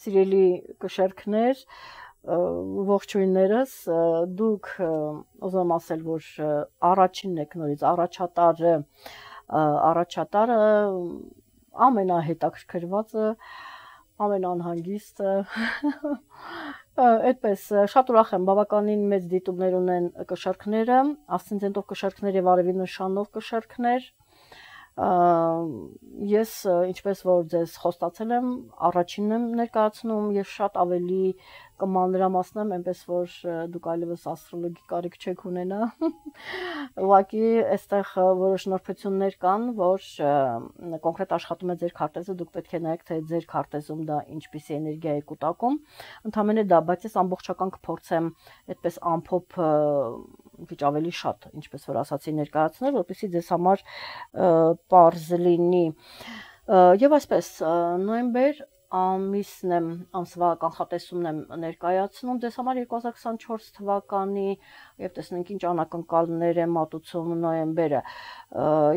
Սիրելի կշերքներ, ողջույններս, դուք ուզում եմ ասել, որ առաջինն եք նորից առաջատարը ամենահետաքրքրվածը, ամենաանհանգիստը, այդպես շատ ուրախ եմ, բավականին մեծ դիտումներ ունեն կշերքները, ասցենտով կշերքներ եւ արևի նշանով կշերքներ, ես ինչպես որ ձեզ խոստացել եմ, առաջինն եմ ներկայացնում եւ շատ ավելի կմանրամասնեմ, այնպես որ դուք այլևս աստրոլոգի կարիք չեք ունենա։ Ուղղակի այստեղ որոշ նորբություններ կան, որ կոնկրետ աշխատում է ձեր քարտեզը, դուք պետք է նայեք, թե ձեր քարտեզում դա ինչպիսի էներգիա է կուտակում։ Ընդհանրապես դա, բայց ես ամբողջական կփորձեմ այդպես ամփոփ քիչ ավելի շատ, ինչպես որ ասացի, ներկայացնել, որպեսզի ձեզ համար պարզ լինի։ Եվ այսպես, նոյեմբեր ամիսն եմ, ամսվա կանխատեսումն եմ ներկայացնում ձեզ համար 2024 թվականի եւ տեսնենք ինչ անակնկալներ է մատուցում նոյեմբերը։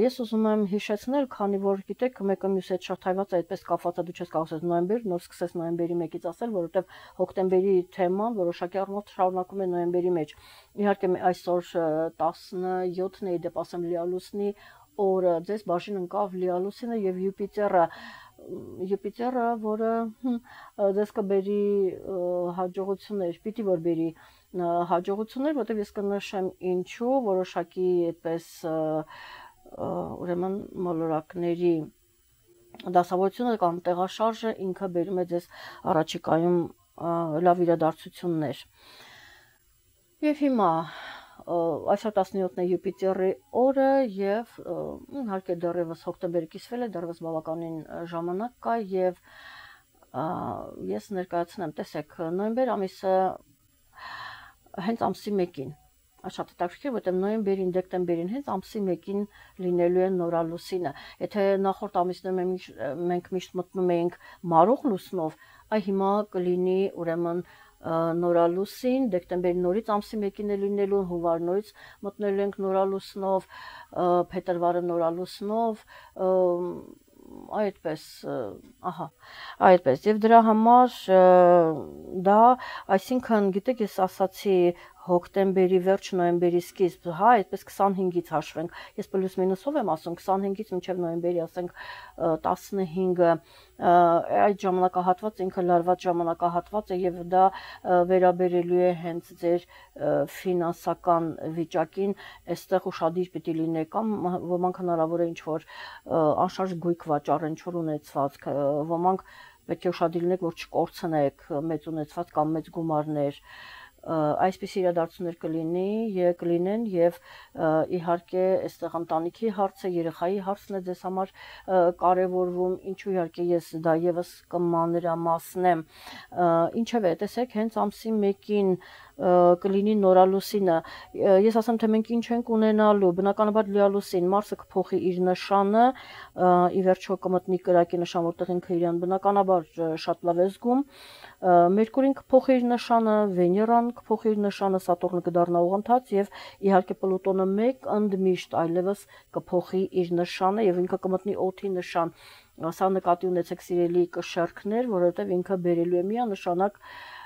Ես ուզում եմ հիշեցնել, քանի որ գիտեք, մեկը մյուսի հետ շատ հայված է, այդպես կապված է, դու չես կարող ասես նոյեմբեր, նոր սկսես նոյեմբերի 1-ից ասել, որովհետեւ հոկտեմբերի թեման որոշակի առումով շարունակում է նոյեմբերի մեջ։ Իհարկե այսօր 17-ն է, դեպ ասեմ լիալուսնի օրը, ձեզ բաժին ընկավ լիալուսինը եւ Յուպիտերը, որը ձեզ կբերի հաջողություններ, պիտի որ բերի հաջողություններ, որտեղ ես կնշեմ ինչու, որոշակի այդպես ուրեմն մոլորակների դասավորությունը կամ տեղաշարժը ինքը բերում է ձեզ առաջիկայում լավ իրադարձություններ։ Եվ հիմա այսօր 17-ն է Յուպիտերի օրը եւ իհարկե դեռևս հոկտեմբերը կիսվել է, դեռևս բավականին ժամանակ կա եւ ես ներկայացնեմ, տեսեք, նոյեմբեր ամիսը հենց ամսի 1-ին շատ հետաքրքիր, որտեղ նոյեմբերին, դեկտեմբերին հենց ամսի 1-ին լինելու է նորալուսինը։ Եթե նախորդ ամիսներում մենք միշտ մտնում էինք մարող լուսնով, այ հիմա կլինի ուրեմն նորալուսին, դեկտեմբերի նորից ամսի 1-ին է լինելու, հունվար նորից մտնելու ենք նորալուսնով, փետրվարը նորալուսնով, այդպես, այդպես, եւ դրա համար դա, այսինքն, գիտեք, ես ասացի հոկտեմբերի վերջ, նոյեմբերի սկիզբ, այդպես 25-ից հաշվենք, ես պլյուս մինուսով եմ ասում, 25-ից մինչև նոյեմբերի, ասենք 15-ը, այդ ժամանակահատված ինքը լարված ժամանակահատված է եւ դա վերաբերելու է հենց ձեր ֆինանսական վիճակին, այստեղ ուշադիր պիտի լինեք, կամ ոմանք հնարավոր է ինչ-որ անշարժ գույք վաճառեն, ինչ-որ ունեցվածք, ոմանք պետք է ուշադիր լինեք, որ չկորցնեք մեծ ունեցված կամ մեծ գումարներ, այսպիսի իրադարձություններ կլինեն եւ իհարկե այստեղ ընտանիքի հարցը, երեխայի հարցն է ձեզ համար կարևորվում, ինչու իհարկե ես դա եւս կմանրամասնեմ, ինչևէ, տեսեք, հենց ամսի 1-ին կլինի նորալուսինը, ես ասեմ, թե մենք ինչ ենք ունենալու, բնականաբար լիալուսին, Մարսը կփոխի իր նշանը, ի վերջո կմտնի կրակի նշան, որտեղ ինքը իրան բնականաբար շատ լավ է զգում, Մերկուրին կփոխի իր նշանը, Վեներան կփոխի իր նշանը, Սատուրնը կդառնա ուղղընթաց եւ իհարկե Պլուտոնը մեկ ընդմիշտ այլևս կփոխի իր նշանը եւ ինքը կմտնի օդի նշան։ Սա նկատի ունեցեք սիրելի կշերքներ, որովհետեւ ինքը բերելու է միանշանակ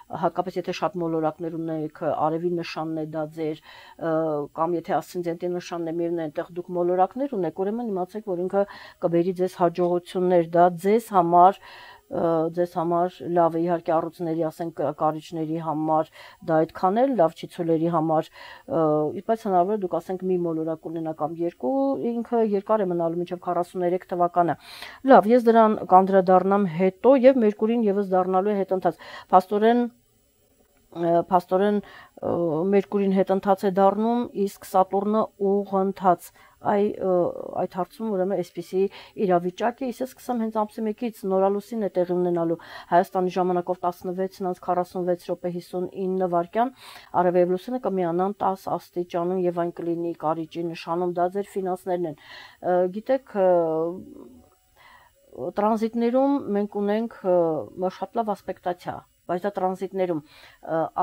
հատկապես եթե շատ մոլորակներ ունեք, արևի նշանն է դա ձեր, կամ եթե ասցենդենտի նշանն է միևնույն այնտեղ դուք մոլորակներ ունեք, ուրեմն իմացեք, որ ինքը կբերի ձեզ հաջողություններ, դա ձեզ համար լավ է, իհարկե առողջների, ասենք կարիճների համար դա այդքան էլ լավ չի, ցոլերի համար, բայց հնարավոր է դուք ասենք մի մոլորակ ունենաք կամ երկու, ինքը երկար է մնալու մինչև 43 թվականը։ Լավ, ես դրան կանդրադառնամ հետո եւ Մերկուրին եւս դառնալու է հետընթաց։ Փաստորեն Մերկուրին հետընթաց է դառնում, իսկ Սատուրնը ուղղընթաց։ Այդ հարցում ուրեմն այսպիսի իրավիճակ է, իսկ սկսեմ հենց ամսի 1-ից նորալուսին է տեղի ունենալու Հայաստանի ժամանակով 16:46 րոպե 59 վայրկյան, արևելյան լուսինը կմիանան 10 աստիճանում եւ այն կլինի կարիճի նշանում, դա ձեր ֆինանսներն են։ Գիտեք, տրանզիտներում մենք ունենք շատ լավ ասպեկտացիա, բայց դա տրանզիտներում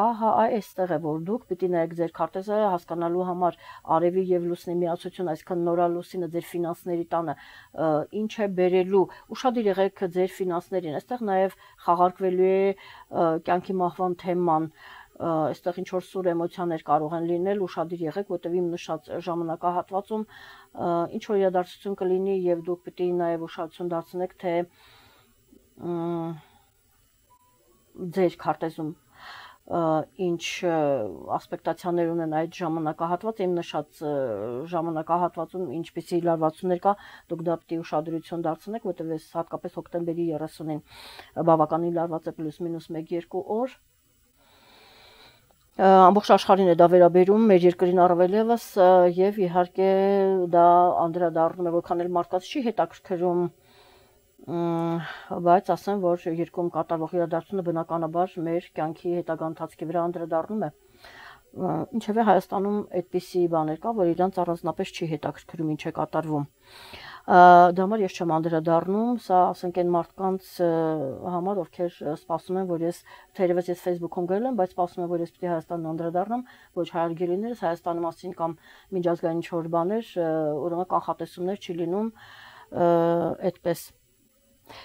ահա այստեղ է որ դուք պիտի նայեք ձեր քարտեզը հասկանալու համար արևի եւ լուսնի միացություն, այսինքն նորալուսինը ձեր ֆինանսների տանը ինչ է բերելու, ուշադիր եղեք ձեր ֆինանսներին, այստեղ նաեւ խաղարկվելու է կյանքի մահվան թեման, այստեղ ինչ որ սուր էմոցիաներ կարող են լինել, ուշադիր եղեք, որտեղ իմ նշած ժամանակահատվածում ինչ որ իրադարձություն կլինի եւ դուք պիտի նաեւ ուշադրություն դարձնեք, թե ձեր քարտեզում ինչ ասպեկտացիաներ ունեն այդ ժամանակահատվածը, իմ նշած ժամանակահատվածում ինչպիսի լարվածություններ կա, դուք դա պիտի ուշադրություն դարձնեք, որտեղ ես հատկապես հոկտեմբերի 30-ին բավականին լարված է պլյուս-մինուս 1-2 օր ամբողջ աշխարհին է դա վերաբերում, մեր երկրին առավել եւս եւ իհարկե դա անդրադառնում է որքան էլ մարդկանց չի հետաքրքրում, բայց ասեմ, որ երկրում կատարվող իրադարձությունը բնականաբար մեր կյանքի հետագա ընթացքի վրա անդրադառնում է։ Ինչևէ Հայաստանում այդպիսի բաներ կա, որ իրանց առանձնապես չի հետաքրքրում ինչ է կատարվում։ Դա համար ես չեմ անդրադառնում, սա ասենք այն մարդկանց համար, ովքեր սպասում են, որ ես թերևս ես Facebook-ում գրել եմ, բայց սպասում եմ, որ ես պիտի Հայաստանն անդրադառնամ, ոչ հայարգելիներս Հայաստանի մասին կամ միջազգային ինչ-որ բաներ, ուրեմն կանխատեսումներ չի լինում այդպես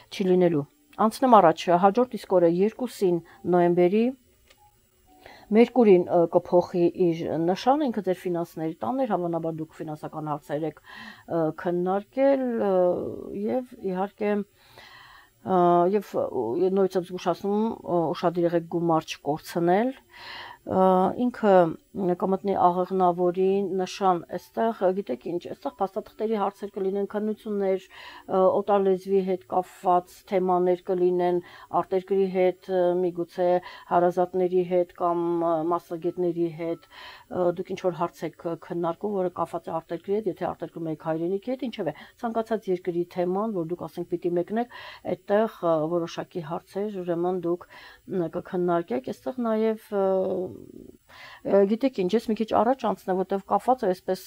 չի լինելու։ Անցնեմ առաջ, հաջորդ իսկ օրը 2-ին նոյեմբերի Մերկուրին կփոխի իր նշանը, ինքը ձեր ֆինանսների տանն էր, հավանաբար դուք ֆինանսական հարցեր եք քննարկել եւ իհարկե եւ նույնիսկ զգուշացնում ուշադիր եղեք գումար չկորցնել, ինքը կմտնի աղեղնավորի նշան, այստեղ գիտեք ինչ, այստեղ փաստաթղթերի հարցեր կլինեն, քննություններ, օտարլեզվի հետ կապված թեմաներ կլինեն, արտերկրի հետ, միգուցե հարազատների հետ կամ մասնագետների հետ, դուք ինչ որ հարց եք քննարկում, որը կապված է արտերկրի հետ, եթե արտերկրում եք հայրենիքի հետ, ինչևէ, ցանկացած երկրի թեման, որ դուք ասենք պիտի մեկնեք, այդտեղ որոշակի հարցեր, ուրեմն դուք կքննարկեք, այստեղ նաև գիտեք ինչ, ես մի քիչ առաջ անցնեմ, որտեղ կապված է այսպես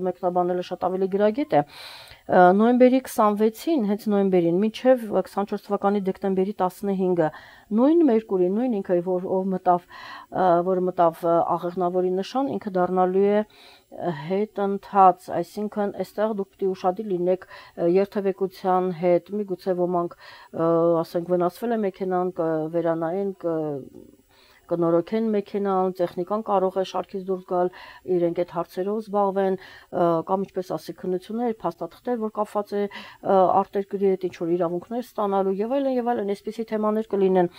մեկնաբանելը շատ ավելի գրագետ է։ Նոյեմբերի 26-ին, հենց նոյեմբերին, մինչև 24 թվականի դեկտեմբերի 15-ը, նույն Մերկուրին, նույն ինքը, որը մտավ աղեղնավորի նշան, ինքը դառնալու է հետընթաց, այսինքն այստեղ դուք պիտի ուշադիր լինեք երթևեկության հետ, միգուցե ոմանք ասենք վնասվել է մեքենան, վերանային կնորոգեն մեքենան, տեխնիկան կարող է շարքից դուրս գալ, իրենք այդ հարցերով զբաղվեն, կամ ինչպես ասի քննություններ, փաստաթղթեր, որ կապված է արտերկրի հետ, ինչ որ իրավունքներ ստանալու եւ այլն, այսպիսի թեմաներ կլինեն,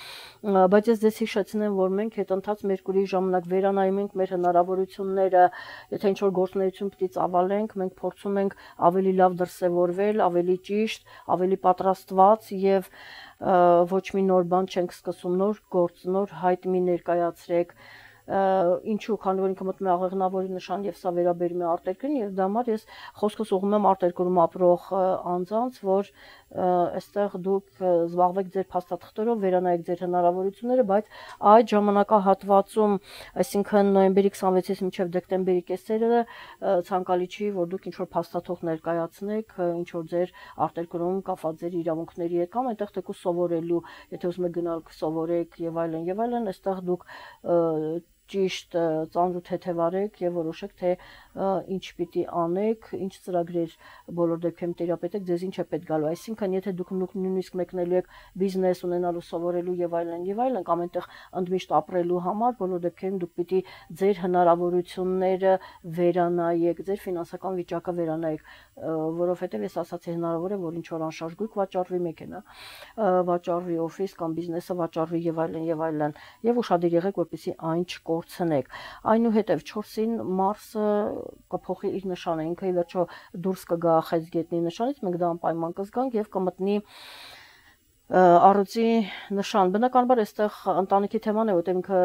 բայց ես ձեզ հիշեցնեմ, որ մենք հետընթաց Մերկուրիի ժամանակ վերանայում ենք մեր հնարավորությունները, եթե ինչ որ գործունեություն պիտի ծավալենք, մենք փորձում ենք ավելի լավ դրսևորվել, ավելի ճիշտ, ավելի պատրաստված եւ ոչ մի նոր բան չենք սկսում, նոր գործ, նոր հայտ մի ներկայացրեք, ինչու, քանի որ ինքը մտնում է աղեղնավորի նշան եւ սա վերաբերում է արտերկրին եւ դա համար ես խոսքս ուղղում եմ արտերկրում ապրող անձանց, որ այստեղ դուք զբաղվեք ձեր փաստաթղթերով, վերանայեք ձեր հնարավորությունները, բայց այդ ժամանակահատվածում, այսինքն նոյեմբերի 26-ից մինչև դեկտեմբերի կեսերը ցանկալի չի, որ դուք ինչ որ փաստաթուղթ ներկայացնեք, ինչ որ ձեր արտերկրում կապված ձեր իրավունքների հետ կամ այնտեղ թեկուզ սովորելու, եթե ուզում եք գնալ սովորեք եւ այլն, այստեղ դուք ճիշտ ծանր ու թեթևարեք եւ որոշեք թե ինչ պիտի անեք, ինչ ծրագրեր բոլոր դեպքերում տերապետեք, ձեզ ինչ է պետք գալու, այսինքն եթե դուք նույնիսկ մեկնելու եք բիզնես ունենալու, սովորելու եւ այլն, կամ այնտեղ ընդմիշտ ապրելու համար, բոլոր դեպքերում դուք պիտի ձեր հնարավորությունները վերանայեք, ձեր ֆինանսական վիճակը վերանայեք, որովհետեւ ես ասացի հնարավոր է որ ինչ որ անշարժ գույք վաճառվի մեքենա, վաճառվի օֆիս կամ բիզնեսը վաճառվի եւ այլն, եւ ուշադիր եղեք որպեսզի այն չկորցնեք, այնուհետեւ 4-ին Մարսը կփոխի իր նշանը, ինքը ի վերջո դուրս կգա խեցգետնի նշանից, մենք դա անպայման կզգանք եւ կմտնի առյուծի նշան, բնականաբար այստեղ ընտանիքի թեման է, որտեղ ինքը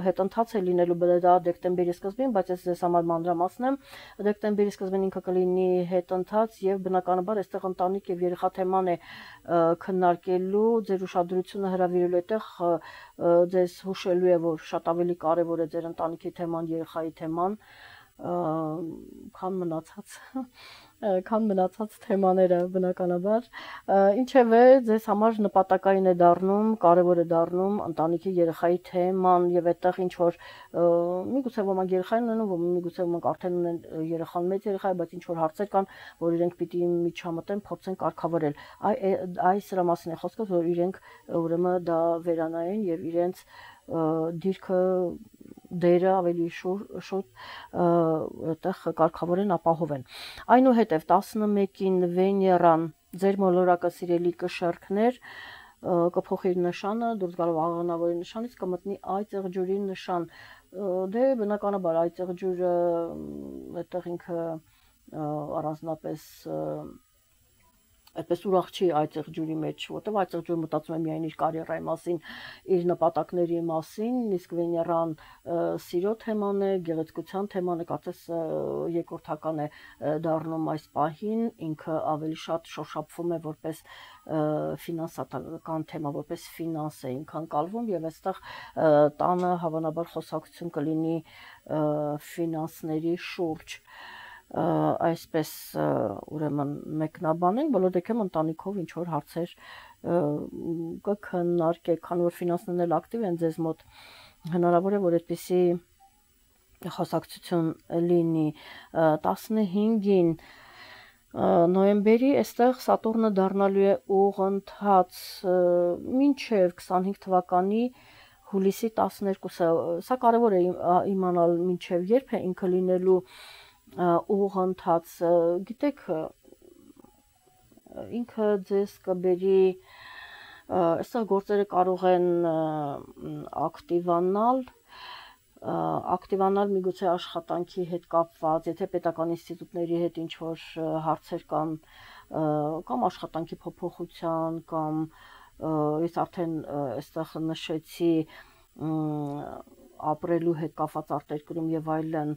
հետընթաց է լինելու դա դեկտեմբերի սկզբին, բայց ես ձեզ համար մանրամասնեմ, դեկտեմբերի սկզբին ինքը կլինի հետընթաց եւ բնականաբար այստեղ ընտանիք եւ երեխա թեման է քննարկելու, ձեր ուշադրությունը հրավիրելու այդտեղ ձեզ հուշելու է, որ շատ ավելի կարեւոր է ձեր ընտանիքի թեման, երեխայի թեման, քան մնացած թեմաները բնականաբար, ինչևէ ձեզ համար նպատակային է դառնում, կարևոր է դառնում ընտանիքի երեխայի թեման եւ այդտեղ ինչ որ միգուցե ոմանք երեխային ունեն, միգուցե ոմանք արդեն ունեն երեխան մեծ երեխա, բայց ինչ որ հարցեր կան, որ իրենք պիտի միջամտեն, փորձեն կարգավորել։ Այս սրա մասին է խոսքը, որ իրենք ուրեմն դա վերանային եւ իրենց դիրքը դերը ավելի շուտ այդտեղ կարգավորեն, ապահովեն։ Այնուհետև 11-ին Վեներան ձեր մոլորակը սիրելի կշեռքներ կփոխի իր նշանը, դուրս գալով աղանավորի նշանից կմտնի այծեղջյուրի նշան։ Դե բնականաբար այծեղջյուրը այդտեղ ինքը առանձնապես այդպես ուրախ չի այծեղջյուրի մեջ, որտեղ այծեղջյուրը մտածում է միայն իր կարիերայի մասին, իր նպատակների մասին, իսկ Վեներան սիրո թեման է, գեղեցկության թեման է, կարծես երկրորդական է դառնում այս պահին, ինքը ավելի շատ շոշափվում է որպես ֆինանսական թեմա, որպես ֆինանս է ինքը ընկալվում եւ այստեղ տանը հավանաբար խոսակցություն կլինի ֆինանսների շուրջ։ Այսպես ուրեմն մեկնաբանենք, բոլոր դեպքերում ընտանիքով ինչ որ հարցեր կքննարկեք, քանի որ ֆինանսներն էլ ակտիվ են ձեզ մոտ, հնարավոր է որ այդպիսի խոսակցություն լինի 15-ին նոյեմբերի այստեղ Սատուրնը դառնալու է ուղընթաց մինչև 25 թվականի հուլիսի 12-ը, սա կարևոր է իմանալ մինչև երբ է ինքը լինելու ուղընթաց, գիտեք, ինքը ձեզ կբերի, այստեղ գործերը կարող են ակտիվանալ միգուցե աշխատանքի հետ կապված, եթե պետական ինստիտուտների հետ ինչ որ հարցեր կան, կամ աշխատանքի փոփոխության, կամ ես արդեն այստեղ նշեցի ապրելու հետ կապված արտերկրում եւ այլն,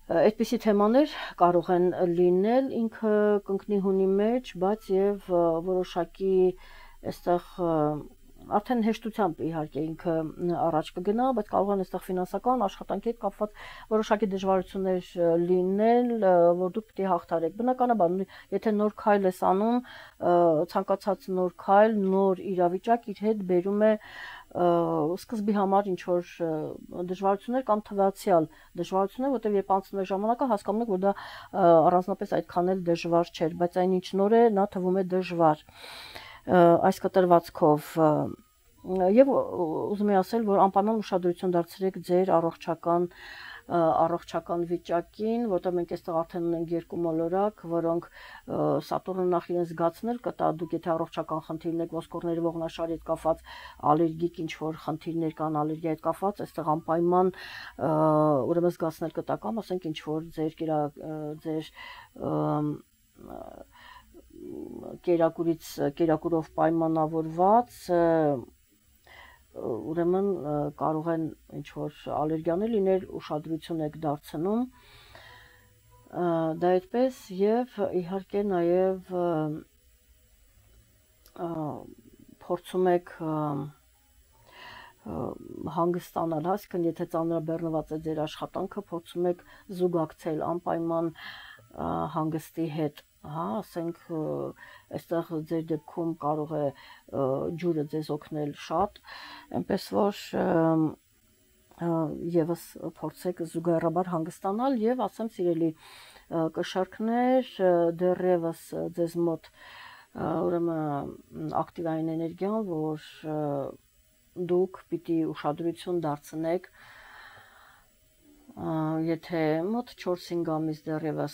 այդպիսի թեմաներ կարող են լինել, ինքը կընկնի հունի մեջ, բայց եւ որոշակի այստեղ արդեն հեշտությամբ իհարկե ինքը առաջ կգնա, բայց կարող են այստեղ ֆինանսական աշխատանքի հետ կապված որոշակի դժվարություններ լինել, որ դուք պիտի հաղթարեք։ Բնականաբար, եթե նոր քայլ ես անում, ցանկացած նոր քայլ, նոր իրավիճակ իր հետ բերում է սկզբի համար ինչ որ դժվարություններ կամ թվացial դժվարություններ, որտեղ երբ անցնում է ժամանակը, հասկանում եք, որ դա առանձնապես այդքան էլ դժվար չէր, բայց այնինչ նոր է, նա թվում է դժվար այս կտրվածքով եւ ուզում եմ ասել, որ անպայման ուշադրություն դարձրեք ձեր առողջական վիճակին, որտեղ մենք այստեղ արդեն ունենք երկու մոլորակ, որոնք Սատուրնը նախ իրեն զգացնել կտա, դուք եթե առողջական խնդիրներ եք, ոսկորների ողնաշարի հետ կապված, ալերգիկ ինչ որ խնդիրներ կան, ալերգիայի հետ կապված, այստեղ անպայման ուրեմն զգացնել կտա կամ ասենք ինչ որ ձեր կերակուրով պայմանավորված ուրեմն կարող են ինչ որ ալերգիաներ լինել, ուշադրություն եք դարձնում դա այդպես եւ իհարկե նաեւ փորձում եք հանգստանալ, հասկան, եթե ծանրաբեռնված է ձեր աշխատանքը, փորձում եք զուգակցել անպայման հանգստի հետ, հա, ասենք այստեղ ձեր դեպքում կարող է ջուրը ձեզ օգնել շատ, այնպես որ եւս փորձեք զուգահեռաբար հանգստանալ եւ ասեմ սիրելի կշարքներ, դեռևս ձեզ մոտ ուրեմն ակտիվային էներգիան, որ դուք պիտի ուշադրություն դարձնեք եթե մոտ 4-5 ամիս դեռևս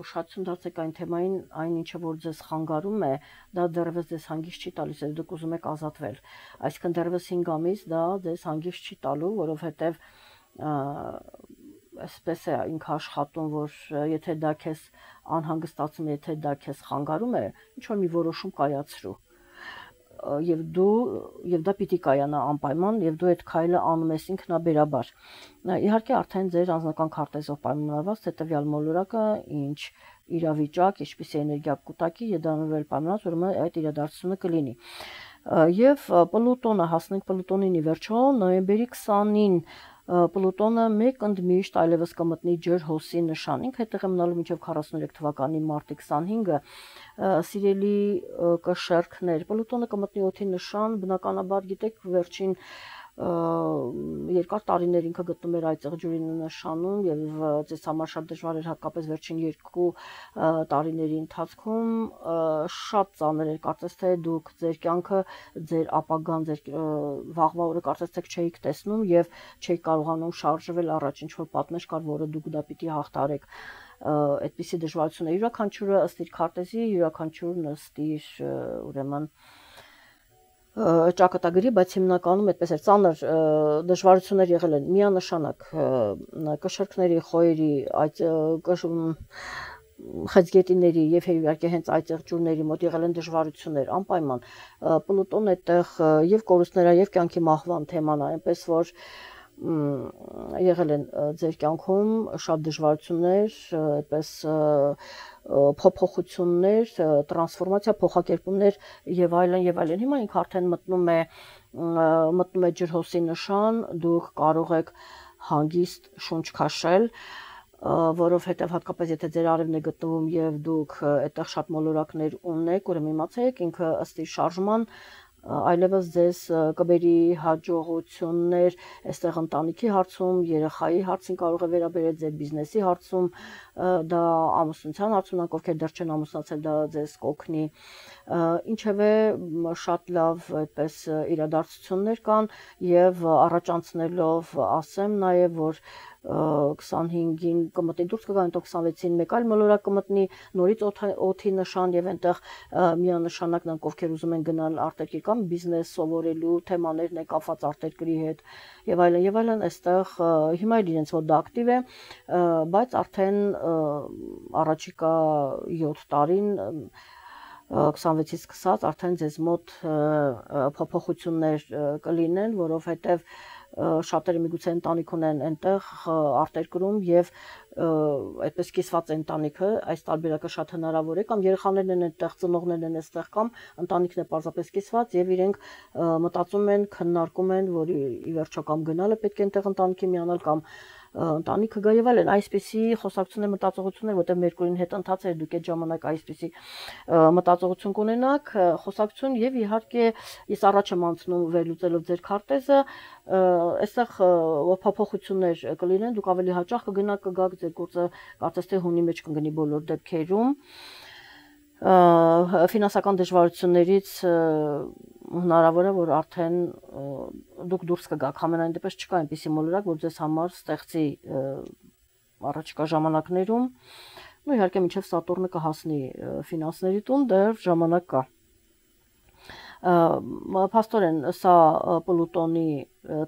ուշադրություն դարձեք այն թեմային, այն ինչը որ ձեզ խանգարում է, դա դեռևս ձեզ հանգիստ չի տալիս, եթե դուք ուզում եք ազատվել։ Այսինքն դեռևս 5 ամիս դա ձեզ հանգիստ չի տալու, որովհետև այսպես է ինքը աշխատում, որ եթե դա քեզ անհանգստացում, եթե դա քեզ խանգարում է, ինչ որ մի որոշում կայացրու։ Եվ դա պիտի կայանա անպայման եւ դու այդ քայլը անում ես ինքնաբերաբար։ Իհարկե արդեն ձեր անձնական քարտեզով պայմանավորված թե տվյալ մոլորակը ինչ իրավիճակ, ինչպիսի էներգիա կուտակի եւ դա նորվել պայմանավորված, ուրեմն այդ իրադարձությունը կլինի։ Եվ Պլուտոնը հասնենք Պլուտոնին ի վերջո նոյեմբերի 20-ին Պլուտոնը մեկ ընդմիշտ այլևս կմտնի ջրհոսի նշան։ Ինքը այդտեղ է մնալու մինչև 43 թվականի մարտի 25-ը։ Սիրելի կշերքներ, Պլուտոնը կմտնի օդի նշան, բնականաբար գիտեք վերջին երկար տարիներ ինքը գտնում էր այծեղ ջուրի նշանում եւ ձեզ համար շատ դժվար էր հատկապես վերջին 2 տարիների ընթացքում շատ ծանր էր կարծես թե դուք ձեր կյանքը ձեր ապագան ձեր վաղվա օրը կարծես թե չէիք տեսնում եւ չէիք կարողանում շարժվել առաջ ինչ որ պատնեշ կար որը դուք դա պիտի հաղթարեք այդպիսի դժվարություններ յուրաքանչյուրը ըստ իր քարտեզի յուրաքանչյուրն ըստ իր ուրեմն ճակատագրի, բայց հիմնականում այդպես էր ծանր դժվարություններ եղել են միանշանակ կշերքների, խոյերի, այդ խեցգետիների եւ իհարկե հենց այդտեղ ջուրների մոտ եղել են դժվարություններ, անպայման Պլուտոն այդտեղ եւ կորուստները եւ կյանքի մահվան թեման է, այնպես որ եղել են ձեր կյանքում շատ դժվարություններ, այդպես փոփոխություններ, տրանսֆորմացիա, փոխակերպումներ եւ այլն եւ այլն։ Հիմա ինքը արդեն մտնում է ջրհոսի նշան, դուք կարող եք հանգիստ շունչ քաշել, որովհետեւ հատկապես եթե ձեր արևն է գտնվում եւ դուք այդտեղ շատ մոլորակներ ունեք, ուրեմն իմացեք ինքը ըստ իր շարժման այլևս ձեզ կբերի հաջողություններ այստեղ ընտանիքի հարցում, երեխայի հարցին կարող է վերաբերել ձեր բիզնեսի հարցում, դա ամուսնության հարցում, նրանք ովքեր դեռ չեն ամուսնացել, դա ձեզ կօգնի, ինչևէ շատ լավ այդպես իրադարձություններ կան եւ առաջանցնելով ասեմ նաեւ որ 25-ին կմտնի դուրս կգա, այնտեղ 26-ին մեկ այլ մոլորակ կմտնի, նորից օդի նշան եւ այնտեղ միանշանակ նրանք ովքեր ուզում են գնալ արտերկիր կամ բիզնես սովորելու թեմաներն է կապված արտերկրի հետ եւ այլն, այստեղ հիմա էլ իրենց մոտ դա ակտիվ է, բայց արդեն առաջիկա 7 տարին 26-ից սկսած արդեն ձեզ մոտ փոփոխություններ կլինեն, որովհետեւ շատերը միգուցե ընտանիք ունեն այնտեղ արտերկրում եւ այդպես կիսված ընտանիքը այս տարբերակը շատ հնարավոր է կամ երեխաներն են այնտեղ ծնողներն են այստեղ կամ ընտանիքն է պարզապես կիսված եւ իրենք մտածում են քննարկում են որ ի վերջո կամ գնալը պետք է այնտեղ ընտանիքի միանալ կամ ընտանիքը գա եւ այլն այսպիսի խոսակցություններ մտածողություններ որտեղ Մերկուրին հետ ընթաց է դուք այդ ժամանակ այսպիսի մտածողություն կունենաք խոսակցություն եւ իհարկե ես առաջ եմ անցնում վերլուծելով ձեր քարտեզը այստեղ փոփոխություններ կլինեն դուք ավելի հաճախ կգնաք կգաք ձեր գործը կարծես թե հունի մեջ կգնի բոլոր դեպքերում ֆինանսական դժվարություններից հնարավոր է որ արդեն դուք դուրս կգաք համենայն դեպս չկա այնպիսի մոլորակ որ ձեզ համար ստեղծի առաջիկա ժամանակներում ու իհարկե մինչև Սատուրնը կհասնի ֆինանսների տուն դեռ ժամանակ կա Փաստորեն սա Պլուտոնի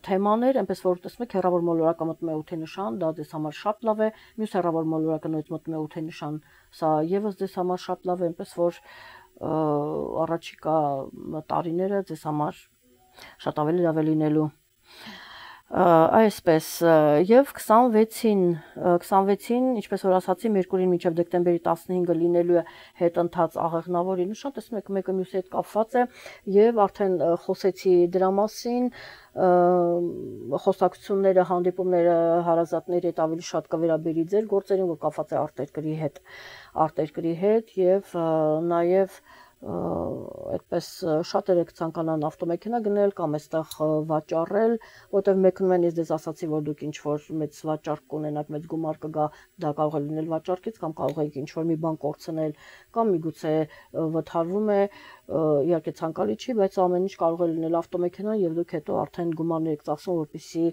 թեմաներ, այնպես որ տեսնում եք հեռավոր մոլորակը մտնում է ութի նշան, դա ձեզ համար շատ լավ է, մյուս հեռավոր մոլորակը նույնիսկ մտնում է ութի նշան, սա եւս ձեզ համար շատ լավ է, այնպես որ առաջիկա տարիները ձեզ համար շատ ավելի լավ է լինելու Այսպես եւ 26-ին, ինչպես որ ասացի, Մերկուրին մինչև դեկտեմբերի 15-ը լինելու է հետընթաց աղեղնավորի նշան, տեսնում եք մեկը մյուսի հետ կապված է եւ արդեն խոսեցի դրա մասին խոսակցությունները, հանդիպումները հարազատների հետ ավելի շատ կվերաբերի ձեր գործերին, որ կապված է արտերկրի հետ եւ նաեւ այդպես շատերը կցանկանան ավտոմեքենա գնել կամ այստեղ վաճառել, որտեղ մեկնում են ես դες ասացի, որ դուք ինչ որ մեծ վաճառք կունենաք, մեծ գումար կգա, դա կարող է լինել վաճառքից կամ կարող եք ինչ որ մի բան կորցնել կամ միգուցե վթարվում է, իհարկե ցանկալի չի, բայց ամեն ինչ կարող է լինել ավտոմեքենա եւ դուք հետո արդեն գումարներ եք ծախսում, որպեսզի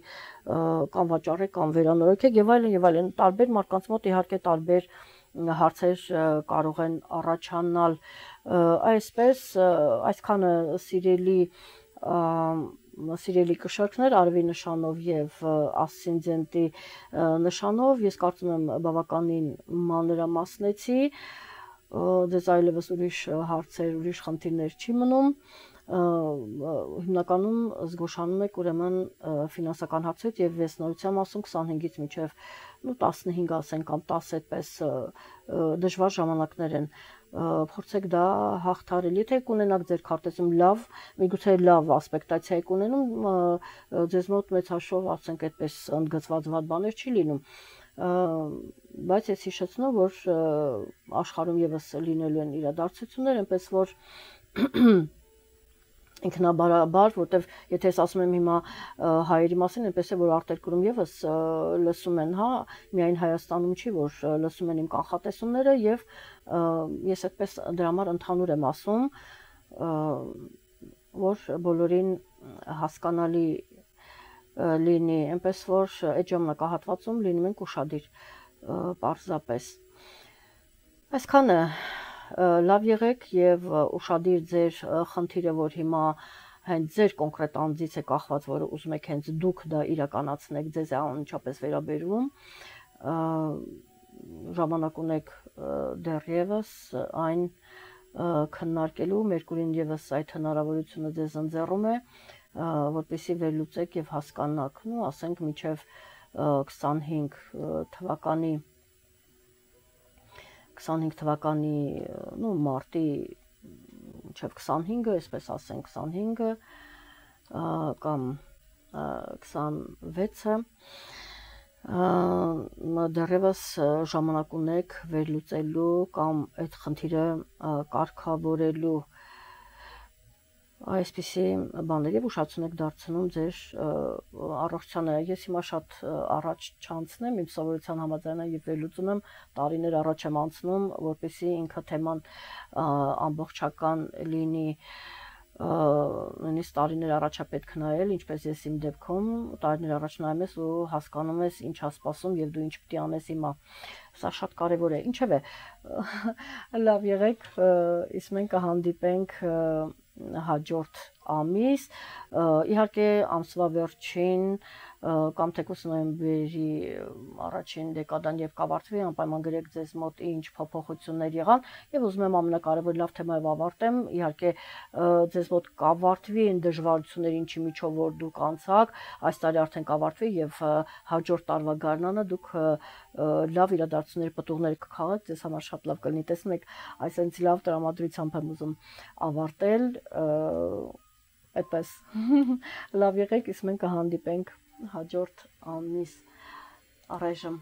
կամ վաճառեք կամ վերանորոգեք եւ այլն, տարբեր մարդկանց մոտ իհարկե տարբեր հարցեր կարող են առաջանալ այսպես այսքանը սիրելի կշարքներ արևի նշանով եւ ասցենդենտի նշանով ես կարծում եմ բավականին մանրամասնեցի դες այլևս ուրիշ հարցեր, ուրիշ խնդիրներ չի մնում հիմնականում զգուշանում եք ուրեմն ֆինանսական հարցերից եւ վեսնորության մասում 25-ից մինչեւ 15 ասենք կամ 10 այդպես դժվար ժամանակներ են փորձեք դա հաղթարել։ Եթե կունենաք ձեր քարտեզում լավ, միգուցե լավ ասպեկտացիա եք ունենում, ձեզ մոտ մեծ հաշվով, ասենք այդպես ընդգծված վատ բաներ չի լինում, բայց ես հիշեցնում, որ աշխարհում եւս լինելու են իրադարձություններ, այնպես որ ինքնաբարաբար, որտեվ եթե ես ասում եմ հիմա հայերի մասին, այնպես է որ արտերկրում եւս լսում են, հա, միայն Հայաստանում չի, որ լսում են իմ կանխատեսումները եւ ես այդպես դրա համար ընդհանուր եմ ասում, որ բոլորին հասկանալի լինի, այնպես որ այդ ժամանակահատվածում լինում ենք ուշադիր, պարզապես։ Այսքանը լավ եղեք եւ ուշադիր ձեր խնդիրը, որ հիմա հենց ձեր կոնկրետ անձից է կախված, որը ուզում եք հենց դուք դա իրականացնեք, ձեզ է անմիջապես վերաբերվում, ժամանակ ունեք դեռևս այն քննարկելու, Մերկուրին եւս այդ հնարավորությունը ձեզ ընձեռում է, որպեսզի վերլուծեք եւ հասկանաք, ну, ասենք մինչեւ 25 թվականի 25 թվականի, ну, մարտի մինչև 25-ը, այսպես ասենք 25-ը կամ 26-ը դեռևս ժամանակ ունեք վերլուծելու կամ այդ խնդիրը կարգավորելու այսպիսի բաներ եւ ուշադրություն եք դարձնում ձեր առողջությանը։ Ես հիմա շատ առաջ չանցնեմ, իմ սովորության համաձայն եւ վերլուծում եմ, տարիներ առաջ եմ անցնում, որպեսզի ինքը թեման ամբողջական լինի, նույնիսկ տարիներ առաջ է պետք նայել, ինչպես ես իմ դեպքում տարիներ առաջ նայում ես ու հասկանում ես ինչ է սպասում եւ դու ինչ պետք է անես հիմա։ Սա շատ կարեւոր է։ Ինչեւ է, լավ եղեք, իսկ մենք կհանդիպենք հաջորդ ամիս, իհարկե ամսվա վերջին կամ թեկուզ նոյեմբերի առաջին դեկադան եւ կավարտվի, անպայման գրեք ձեզ մոտ ինչ փոփոխություններ եղան եւ ուզում եմ ամենակարևոր լավ թեմայով ավարտեմ, իհարկե ձեզ մոտ կավարտվի այն դժվարությունները, ինչի միջով որ դուք անցաք, այս տարի արդեն կավարտվի եւ հաջորդ տարվա գարնանը դուք լավ իրադարձությունների պատուղներ կքաղեք, ձեզ համար շատ լավ կլինի, տեսնում եք, այսինքն լավ տրամադրությամբ եմ ուզում ավարտել, այդպես լավ եղեք, իսկ մենք կհանդիպենք հաջորդ ամիս առայժմ